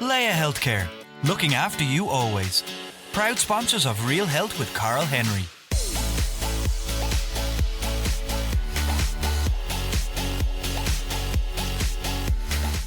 Leia Healthcare, looking after you always. Proud sponsors of Real Health with Carl Henry.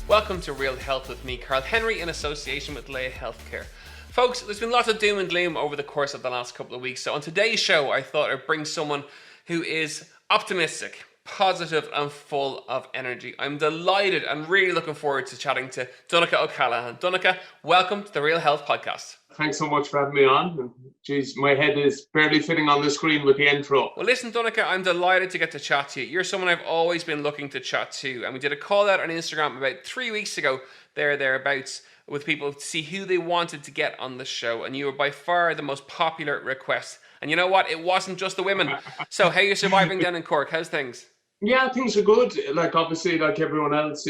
Welcome to Real Health with me, Carl Henry, in association with Leia Healthcare. Folks, there's been lots of doom and gloom over the course of the last couple of weeks, so on today's show I thought I'd bring someone who is optimistic, positive and full of energy. I'm delighted and really looking forward to chatting to Donncha O'Callaghan. Donncha, welcome to the Real Health Podcast. Thanks so much for having me on. Geez, my head is barely fitting on the screen with the intro. Well, listen, Donncha, I'm delighted to get to chat to you. You're someone I've always been looking to chat to, and we did a call out on Instagram about 3 weeks ago, thereabouts, with people to see who they wanted to get on the show, and you were by far the most popular request. And you know what? It wasn't just the women. So how are you surviving down in Cork? How's things? Yeah, things are good. Like, obviously, like everyone else,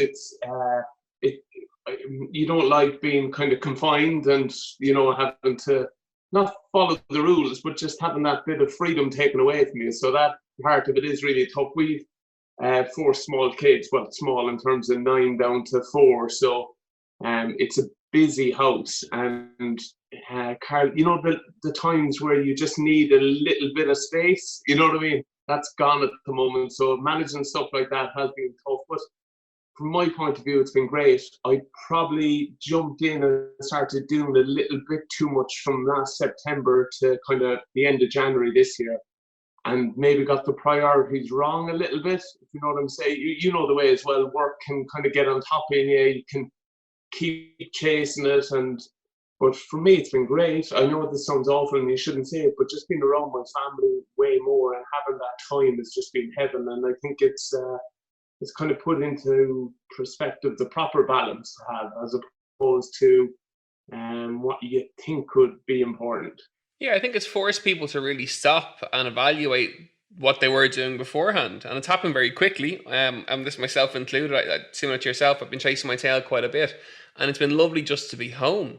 you don't like being kind of confined and, having to not follow the rules, but just having that bit of freedom taken away from you. So that part of it is really tough. We've 4 small kids, well, small in terms of 9 down to 4. So it's a busy house. And Carl, the times where you just need a little bit of space, you know what I mean? That's gone at the moment. So managing stuff like that has been tough. But from my point of view, it's been great. I probably jumped in and started doing a little bit too much from last September to kind of the end of January this year, and maybe got the priorities wrong a little bit, if you know what I'm saying. You know the way as well, work can kind of get on top of you. You can keep chasing it, but for me, it's been great. I know this sounds awful and you shouldn't say it, but just being around my family way more and having that time has just been heaven. And I think it's kind of put into perspective the proper balance to have, as opposed to what you think could be important. Yeah, I think it's forced people to really stop and evaluate what they were doing beforehand. And it's happened very quickly. And this myself included, similar to yourself, I've been chasing my tail quite a bit. And it's been lovely just to be home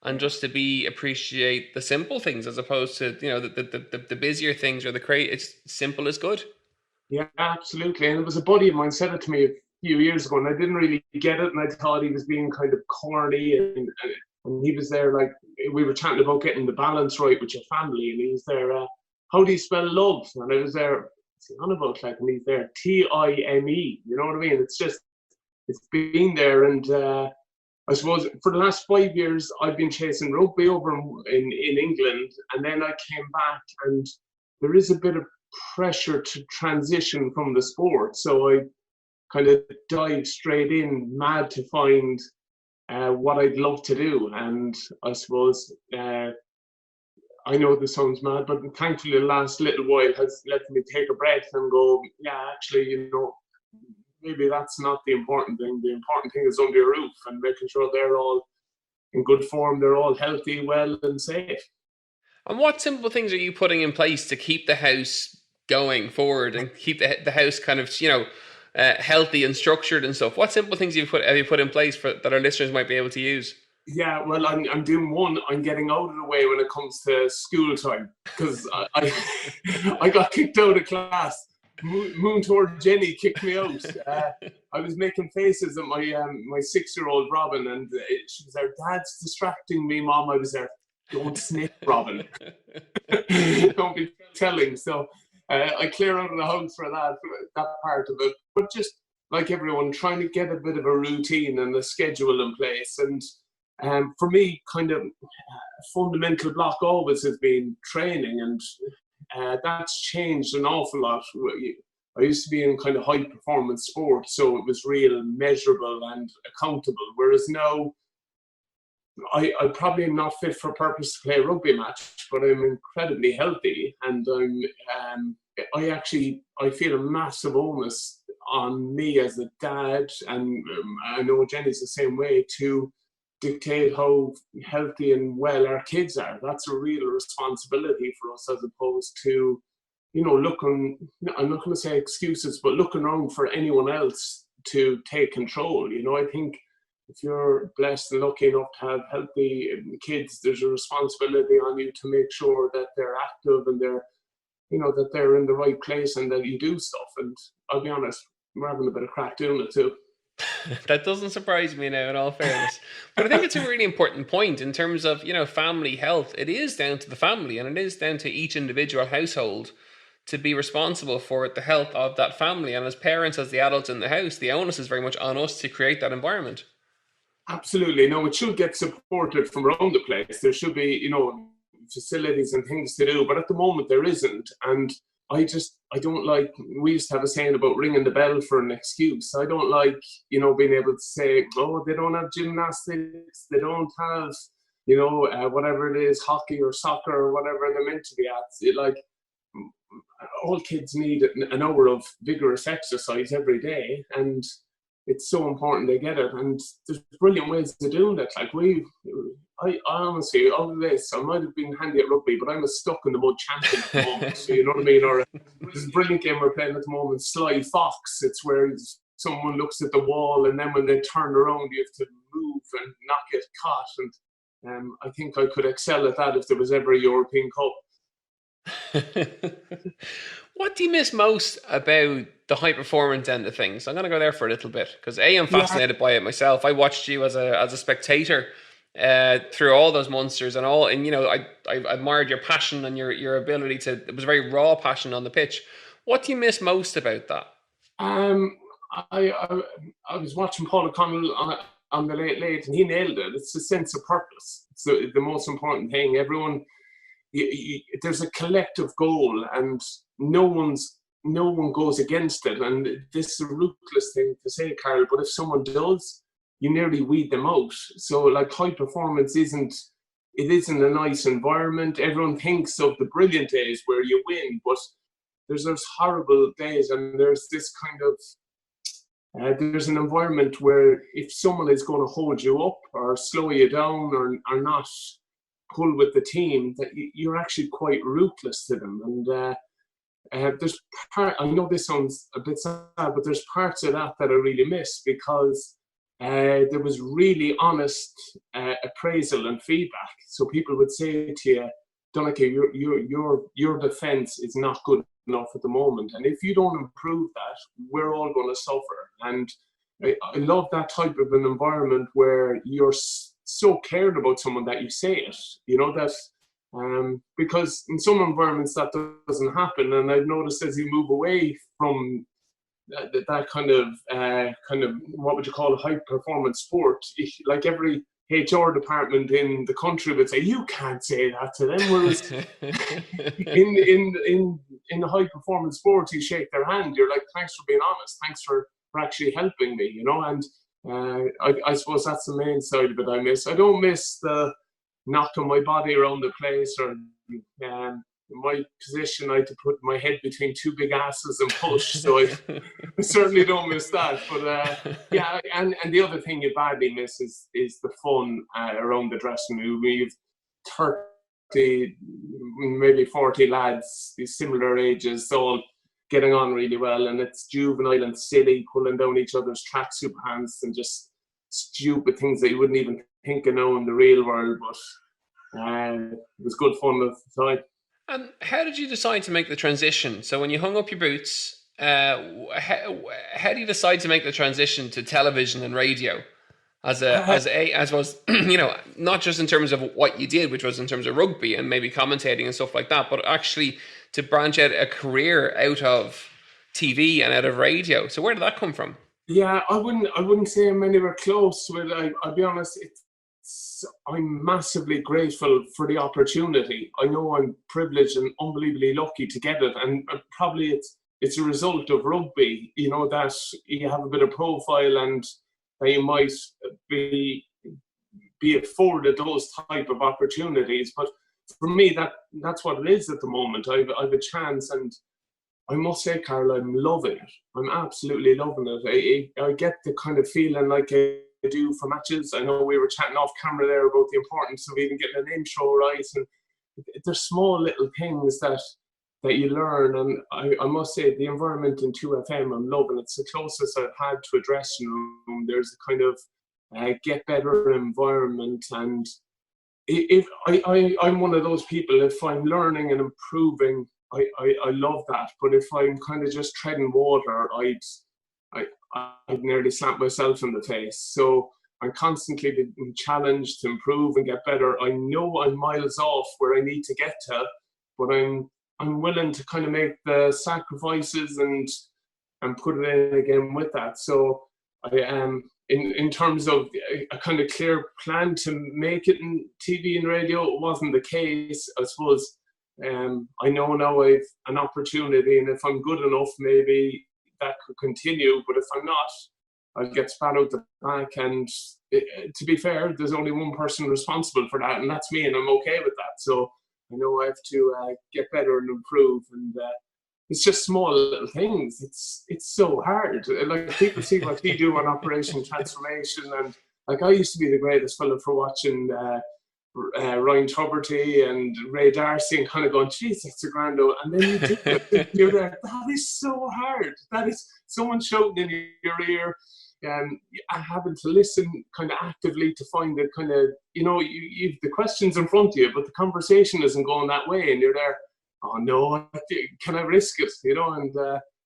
and just to appreciate the simple things, as opposed to, the busier things or it's simple is good. Yeah, absolutely. And it was a buddy of mine said it to me a few years ago, and I didn't really get it, and I thought he was being kind of corny, and he was there, like, we were chatting about getting the balance right with your family, and he was there, how do you spell love? And I was there, what's he on about, like, and he's there, Time, you know what I mean? It's been there, and I suppose for the last 5 years, I've been chasing rugby over in England, and then I came back, and there is a bit of pressure to transition from the sport. So I kind of dived straight in, mad to find what I'd love to do. And I suppose, I know this sounds mad, but thankfully the last little while has let me take a breath and go, yeah, actually, maybe that's not the important thing. The important thing is under your roof and making sure they're all in good form, they're all healthy, well and safe. And what simple things are you putting in place to keep the house going forward and keep the house kind of, healthy and structured and stuff? What simple things have you put in place that our listeners might be able to use? Yeah, well, I'm doing one. I'm getting out of the way when it comes to school time, because I got kicked out of class. Moon toward Jenny kicked me out. I was making faces at my 6-year-old Robin, and she was there, "Dad's distracting me, Mom." I was there, "Don't snip, Robin." Don't be telling. So I clear out of the house for that part of it. But just like everyone, trying to get a bit of a routine and a schedule in place. And for me, kind of a fundamental block always has been training, and that's changed an awful lot. I used to be in kind of high performance sports, so it was real, measurable and accountable. Whereas now, I probably am not fit for purpose to play a rugby match, but I'm incredibly healthy, and I feel a massive onus on me as a dad, and I know Jenny's the same way, to dictate how healthy and well our kids are. That's a real responsibility for us, as opposed to, looking, I'm not going to say excuses, but looking around for anyone else to take control. I think if you're blessed and lucky enough to have healthy kids, there's a responsibility on you to make sure that they're active and that they're in the right place and that you do stuff. And I'll be honest, we're having a bit of crack doing it too. That doesn't surprise me now, in all fairness. But I think it's a really important point in terms of, family health. It is down to the family, and it is down to each individual household to be responsible for the health of that family. And as parents, as the adults in the house, the onus is very much on us to create that environment. Absolutely. No, it should get supported from around the place. There should be, facilities and things to do, but at the moment there isn't. And I don't like, we used to have a saying about ringing the bell for an excuse. I don't like, being able to say, oh, they don't have gymnastics, they don't have, whatever it is, hockey or soccer or whatever they're meant to be at. All kids need an hour of vigorous exercise every day, and it's so important they get it. And there's brilliant ways of doing it. I honestly, all of this, I might have been handy at rugby, but I'm a stuck in the mud champion at the moment. So you know what I mean? Or there's a brilliant game we're playing at the moment, Sly Fox. It's where someone looks at the wall, and then when they turn around, you have to move and not get caught. And I think I could excel at that if there was ever a European Cup. What do you miss most about the high performance end of things? I'm going to go there for a little bit because I'm fascinated by it myself. I watched you as a spectator through all those Munsters and all, and I admired your passion and your ability to. It was very raw passion on the pitch. What do you miss most about that? I was watching Paul O'Connell on the late, and he nailed it. It's a sense of purpose. It's the most important thing. Everyone. There's a collective goal, and no one goes against it. And this is a ruthless thing to say, Carl, but if someone does, you nearly weed them out. So like high performance isn't a nice environment. Everyone thinks of the brilliant days where you win, but there's those horrible days, and there's this kind of there's an environment where if someone is going to hold you up or slow you down or not pull with the team, that you're actually quite ruthless to them. And there's I know this sounds a bit sad, but there's parts of that I really miss, because there was really honest appraisal and feedback. So people would say to you, Donncha, your defence is not good enough at the moment, and if you don't improve that, we're all going to suffer. And I love that type of an environment where you're so cared about someone that you say it, that because in some environments that doesn't happen. And I've noticed as you move away from that kind of what would you call a high performance sport, like every HR department in the country would say, you can't say that to them, whereas in a high performance sport, you shake their hand, you're like, thanks for being honest, thanks for actually helping me, and I suppose that's the main side of it I miss. I don't miss the knocking my body around the place, or my position. I had to put my head between two big asses and push, so I certainly don't miss that. But yeah, and the other thing you badly miss is the fun around the dressing room. We've 30, maybe 40 lads, these similar ages, all getting on really well, and it's juvenile and silly, pulling down each other's tracksuit pants and just stupid things that you wouldn't even think of now in the real world. But it was good fun at the time. And how did you decide to make the transition? So when you hung up your boots, how do you decide to make the transition to television and radio? As was, not just in terms of what you did, which was in terms of rugby and maybe commentating and stuff like that, but actually to branch out a career out of TV and out of radio. So where did that come from? Yeah, I wouldn't say I'm anywhere close with it. I'll be honest, I'm massively grateful for the opportunity. I know I'm privileged and unbelievably lucky to get it, and probably it's a result of rugby, that you have a bit of profile and that you might be afforded those type of opportunities. But for me, that's what it is at the moment. I've a chance, and I must say, Carl, I'm loving it. I'm absolutely loving it. I get the kind of feeling like I do for matches. I know we were chatting off camera there about the importance of even getting an intro right, and there's small little things that you learn. And I must say, the environment in 2FM, I'm loving it. It's the closest I've had to a dressing room. There's a kind of get better environment, and if I'm one of those people, if I'm learning and improving, I love that. But if I'm kind of just treading water, I'd nearly slapped myself in the face. So I'm constantly being challenged to improve and get better. I know I'm miles off where I need to get to, but I'm willing to kind of make the sacrifices and put it in again with that. So I am in terms of a kind of clear plan to make it in TV and radio. It wasn't the case. I suppose I know now I've an opportunity, and if I'm good enough, maybe that could continue. But if I'm not, I'll get spat out the back. And to be fair, there's only one person responsible for that, and that's me, and I'm okay with that. So I know I have to get better and improve, and it's just small little things. It's so hard. Like, people see what we do on Operation Transformation, and like, I used to be the greatest fella for watching Ryan Tuberty and Ray Darcy and kind of going, geez, that's a grand old. And then you do it. You're there. That is so hard. That is someone shouting in your ear. Having to listen kind of actively to find the kind of, you've the questions in front of you, but the conversation isn't going that way, and you're there, oh no, can I risk it? And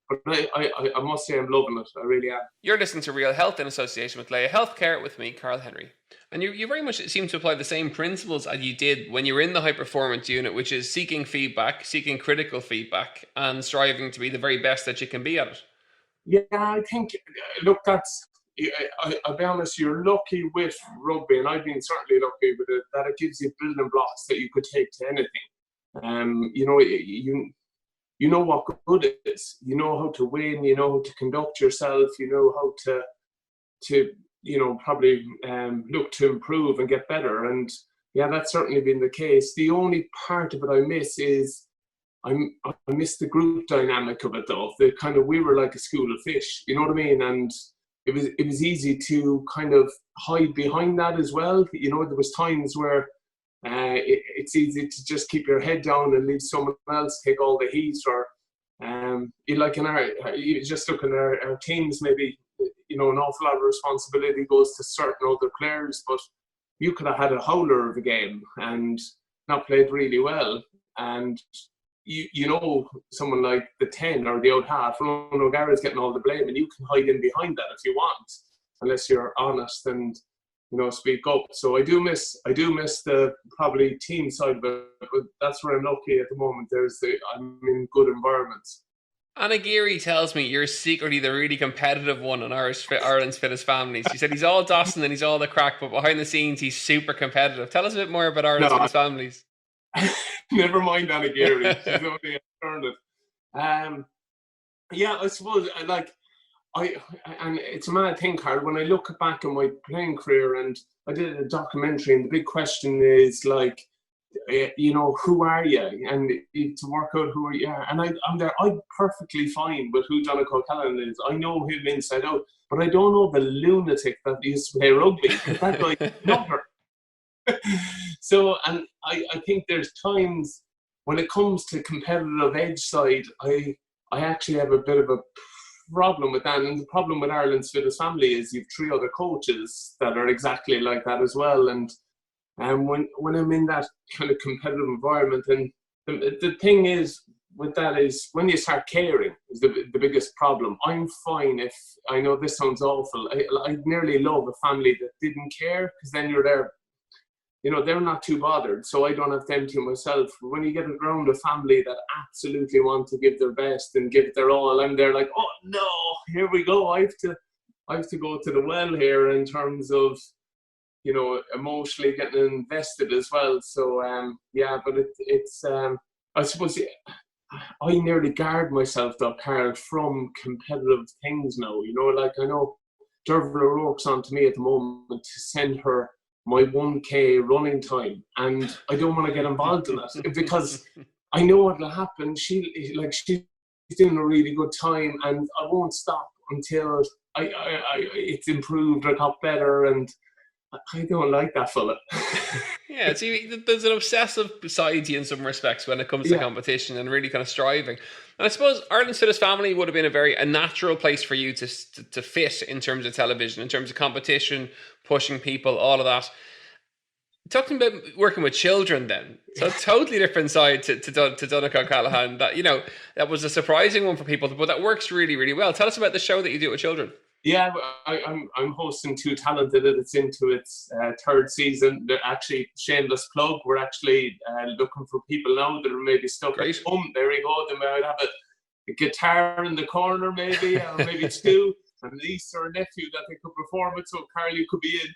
but I must say I'm loving it. I really am. You're listening to Real Health in association with Leia Healthcare with me, Carl Henry. And you very much seem to apply the same principles as you did when you were in the high performance unit, which is seeking feedback, seeking critical feedback, and striving to be the very best that you can be at it. Yeah, I think, look, I'll be honest, you're lucky with rugby, and I've been certainly lucky with it, that it gives you building blocks that you could take to anything. You know what good is. You know how to win. You know how to conduct yourself. You know how to probably look to improve and get better. And yeah, that's certainly been the case. The only part of it I miss is I miss the group dynamic of it, though. The kind of, we were like a school of fish. You know what I mean? And it was easy to kind of hide behind that as well. There was times where it's easy to just keep your head down and leave someone else take all the heat, or you just look in our teams, maybe an awful lot of responsibility goes to certain other players, but you could have had a howler of a game and not played really well, and someone like the 10 or the out half, Ronan O'Gara's getting all the blame, and you can hide in behind that if you want, unless you're honest and speak up. So I do miss the probably team side of it, but that's where I'm lucky at the moment. I'm in good environments. Anna Geary tells me you're secretly the really competitive one on Ireland's Fittest Families. She said he's all Dawson and he's all the crack, but behind the scenes he's super competitive. Tell us a bit more about Ireland's Fittest Families. Never mind Anna Geary. She's only alternative. I suppose and it's a mad thing, Carl, when I look back on my playing career, and I did a documentary, and the big question is who are you? And to work out who are you. And I'm perfectly fine with who Donncha O'Callaghan is. I know him inside out, but I don't know the lunatic that used to play rugby. That guy never. So, and I think there's times when it comes to competitive edge side, I actually have a bit of a problem with that. And the problem with Ireland's Fittest Family is you've 3 other coaches that are exactly like that as well. And when I'm in that kind of competitive environment, and the thing is with that is when you start caring is the biggest problem. I'm fine if, I know this sounds awful, I nearly love a family that didn't care, because then you're there, they're not too bothered, so I don't have to empty myself. When you get around a family that absolutely want to give their best and give their all, I'm there like, oh no, here we go, I have to go to the well here in terms of emotionally getting invested as well. So but it's I suppose I nearly guard myself though, Carl, from competitive things now. I know Derval O'Rourke's on to me at the moment to send her my 1K running time, and I don't want to get involved in it because I know what'll happen. She's doing a really good time, and I won't stop until it's improved or got better, and I don't like that fella. Yeah, see, there's an obsessive side to you in some respects when it comes to competition and really kind of striving. And I suppose Ireland's Fittest Family would have been a natural place for you to fit in terms of television, in terms of competition, pushing people, all of that. Talking about working with children then, so a totally different side to Donncha O'Callaghan. That was a surprising one for people, but that works really, really well. Tell us about the show that you do with children. Yeah, I'm hosting Too Talented. It's into its third season. They're actually, shameless plug. We're actually looking for people now that are maybe stuck at Great. home. There you go. They might have a guitar in the corner, maybe, or maybe two, and a niece or a nephew that they could perform with. So Carl, you could be in.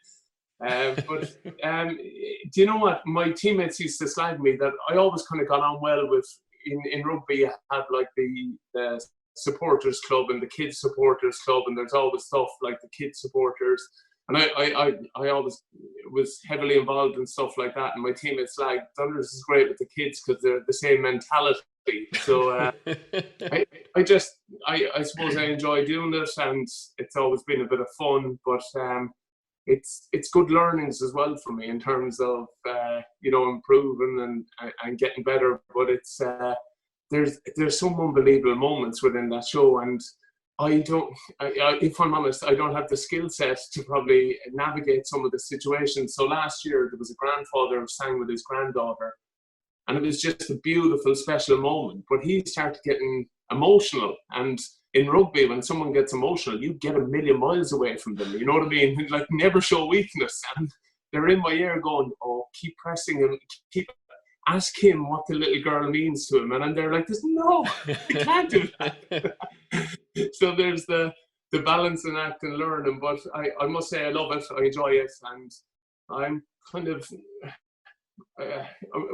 Do you know what? My teammates used to slag me that I always kind of got on well with. In rugby, you have like the supporters club and the kids supporters club, and there's always stuff like the kids supporters, and I always was heavily involved in stuff like that, and my teammates like Thunders is great with the kids because they're the same mentality. So I suppose I enjoy doing it, and it's always been a bit of fun, but it's good learnings as well for me in terms of improving and getting better. But it's there's some unbelievable moments within that show, and if I'm honest, I don't have the skill set to probably navigate some of the situations. So last year there was a grandfather who sang with his granddaughter, and it was just a beautiful, special moment. But he started getting emotional, and in rugby, when someone gets emotional, you get a million miles away from them. You know what I mean? Like, never show weakness. And they're in my ear going, "Oh, keep pressing him, ask him what the little girl means to him." And they're like, "No, I can't do that." So there's the balancing act and learning. But I must say I love it. I enjoy it. And I'm kind of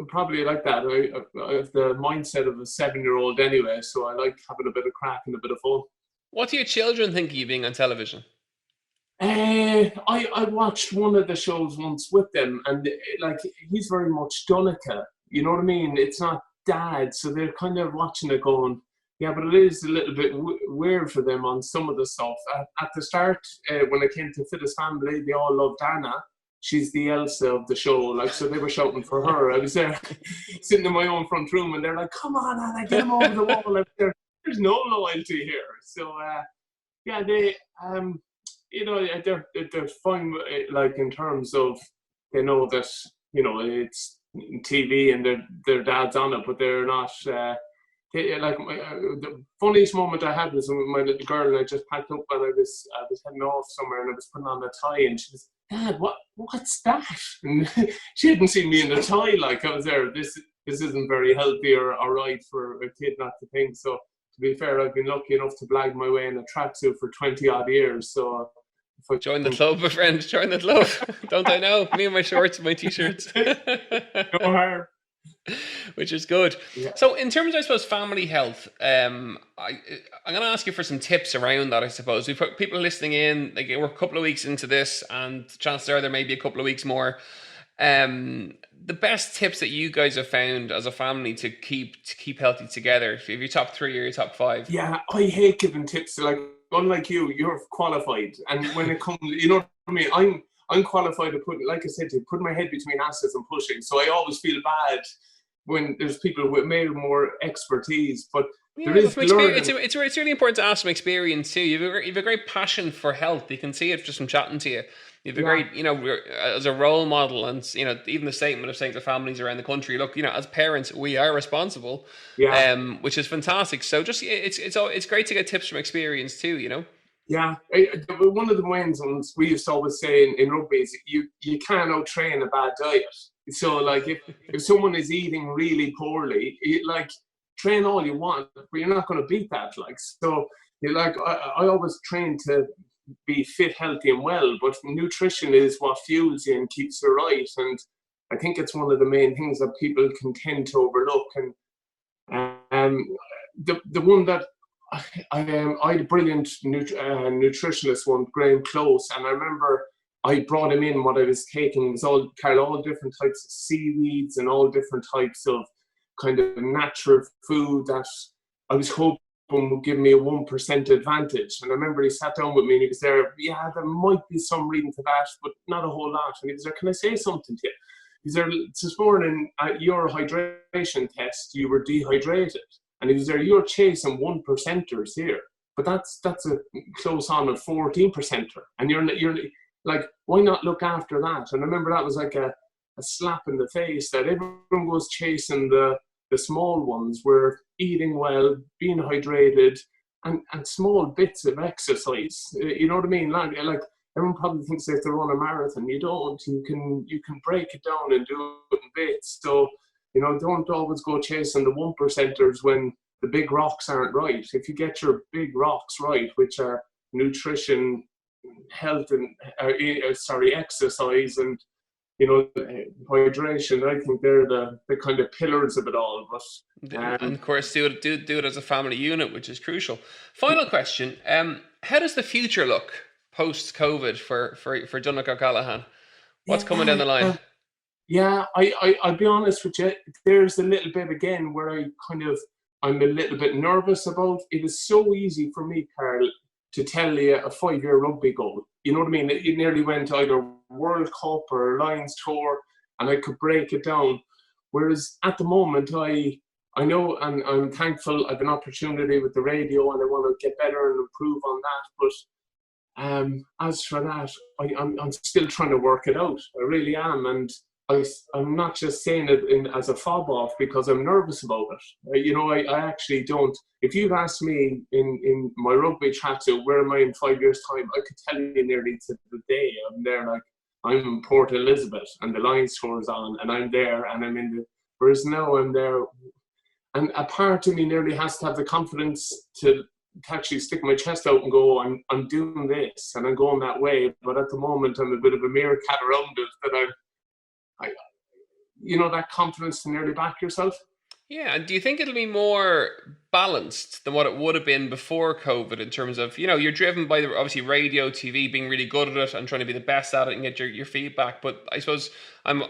probably like that. I have the mindset of a 7-year-old anyway. So I like having a bit of crack and a bit of fun. What do your children think of you being on television? I watched one of the shows once with them, and like, he's very much Donncha. You know what I mean? It's not Dad, so they're kind of watching it going, yeah, but it is a little bit weird for them on some of the stuff. At the start, when it came to Fittest Family, they all loved Anna. She's the Elsa of the show, like, so they were shouting for her. I was there sitting in my own front room, and they're like, "Come on, Anna, get him over the wall." Like, there's no loyalty here. So yeah, they they're fine, like, in terms of, they know that, it's TV and their dad's on it, but they're not. The funniest moment I had was with my little girl, and I just packed up and I was heading off somewhere, and I was putting on a tie, and she was, "Dad, what's that?" And she hadn't seen me in a tie. Like, I was there. This isn't very healthy or right for a kid not to think. So, to be fair, I've been lucky enough to blag my way in a tracksuit for 20 odd years. So, join the club, my friend. Join the club. Don't I know? Me and my shorts and my t-shirts. No harm. Which is good. Yeah. So, in terms of, I suppose, family health, I'm going to ask you for some tips around that, I suppose. We've got people listening in, like, we're a couple of weeks into this, and chances are there may be a couple of weeks more. The best tips that you guys have found as a family to keep healthy together, if your top 3 or your top 5. Yeah, I hate giving tips. Like, unlike you're qualified, and when it comes, you know what I mean, I'm qualified to put, like I said, to put my head between assets and pushing. So I always feel bad when there's people with maybe more expertise, but there is learning. It's really important to ask from experience too. You've a great passion for health. You can see it just from chatting to you. You've a great, as a role model, and even the statement of saying to families around the country, look, as parents, we are responsible. Which is fantastic. So just it's great to get tips from experience too. Yeah, one of the main ones we used to always say in rugby is you can't out-train a bad diet. So, like, if someone is eating really poorly, train all you want, but you're not going to beat that. Like, so, I always train to be fit, healthy, and well, but nutrition is what fuels you and keeps you right. And I think it's one of the main things that people can tend to overlook. And the one that I had a brilliant nutritionist one, Graham Close, and I remember I brought him in. What I was taking was all different types of seaweeds and all different types of kind of natural food that I was hoping would give me a 1% advantage. And I remember he sat down with me and he was there, "Yeah, there might be some reading to that, but not a whole lot." And he was there, "Can I say something to you?" He was there, "This morning at your hydration test, you were dehydrated." And he was there, "You're chasing 1%ers here, but that's a close on a 14%er. And you're like, why not look after that?" And I remember that was like a slap in the face, that everyone was chasing the small ones. We're eating well, being hydrated, and small bits of exercise. You know what I mean? Like everyone probably thinks they have to run a marathon. You don't. You can break it down and do it in bits. So, you know, don't always go chasing the 1%ers when the big rocks aren't right. If you get your big rocks right, which are nutrition, health, and exercise, and you know, hydration, I think they're the kind of pillars of it all. But and of course, do it as a family unit, which is crucial. Final question: how does the future look post COVID for Donncha O'Callaghan? What's coming down the line? I'll be honest with you. There's a little bit again where I'm a little bit nervous about. It is so easy for me, Carl, to tell you a 5-year rugby goal. You know what I mean? It nearly went either World Cup or Lions Tour, and I could break it down. Whereas at the moment, I know, and I'm thankful I have an opportunity with the radio, and I want to get better and improve on that. But as for that, I'm still trying to work it out. I really am, and I'm not just saying it as a fob off because I'm nervous about it. You know, I actually don't. If you've asked me in my rugby tracksuit, where am I in 5 years' time, I could tell you nearly to the day. I'm there, like I'm in Port Elizabeth and the Lions Tour is on, and I'm there, and I'm in the. Whereas now I'm there, and a part of me nearly has to have the confidence to actually stick my chest out and go, I'm doing this and I'm going that way. But at the moment, I'm a bit of a meerkat around it that you know, that confidence to nearly back yourself. Yeah, and do you think it'll be more balanced than what it would have been before COVID in terms of, you know, you're driven by obviously radio, TV, being really good at it and trying to be the best at it and get your feedback. But I suppose I'm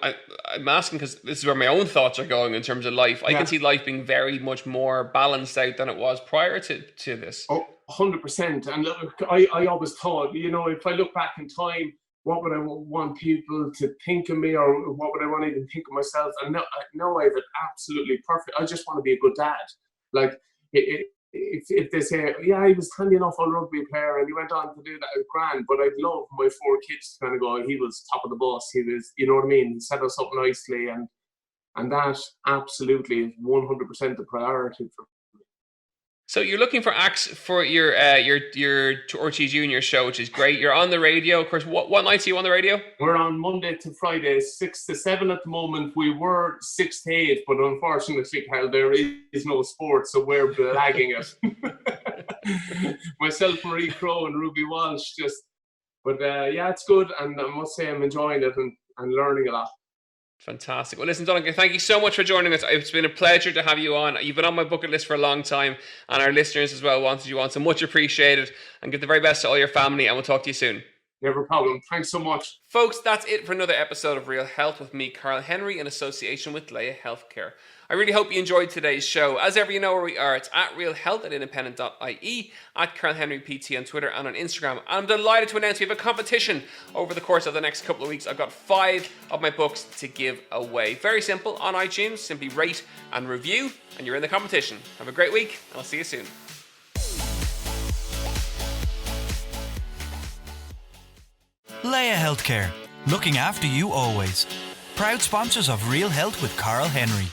asking because this is where my own thoughts are going in terms of life. I can see life being very much more balanced out than it was prior to this. Oh, 100%. And look, I always thought, you know, if I look back in time, what would I want people to think of me, or what would I want to even think of myself? And now I have it absolutely perfect. I just want to be a good dad. Like, if they say, yeah, he was handy enough a rugby player and he went on to do that, grand, but I'd love my 4 kids to kind of go, he was top of the bus, he was, you know what I mean? He set us up nicely, and that absolutely is 100% the priority for me. So you're looking for acts for your Ortiz Junior show, which is great. You're on the radio, of course. What nights are you on the radio? We're on Monday to Friday, 6 to 7 at the moment. We were 6 to 8, but unfortunately, Carl, there is no sport, so we're blagging it. Myself, Marie Crowe, and Ruby Walsh but it's good, and I must say I'm enjoying it and learning a lot. Fantastic. Well, listen, Donncha, thank you so much for joining us. It's been a pleasure to have you on. You've been on my bucket list for a long time, and our listeners as well wanted you on, so much appreciated. And give the very best to all your family, and we'll talk to you soon. Never a problem. Thanks so much. Folks, that's it for another episode of Real Health with me, Carl Henry, in association with Leia Healthcare. I really hope you enjoyed today's show. As ever, you know where we are. It's at Real Health at independent.ie, at Carl Henry PT on Twitter and on Instagram. And I'm delighted to announce we have a competition over the course of the next couple of weeks. I've got 5 of my books to give away. Very simple. On iTunes, simply rate and review, and you're in the competition. Have a great week, and I'll see you soon. Leia Healthcare, looking after you always. Proud sponsors of Real Health with Carl Henry.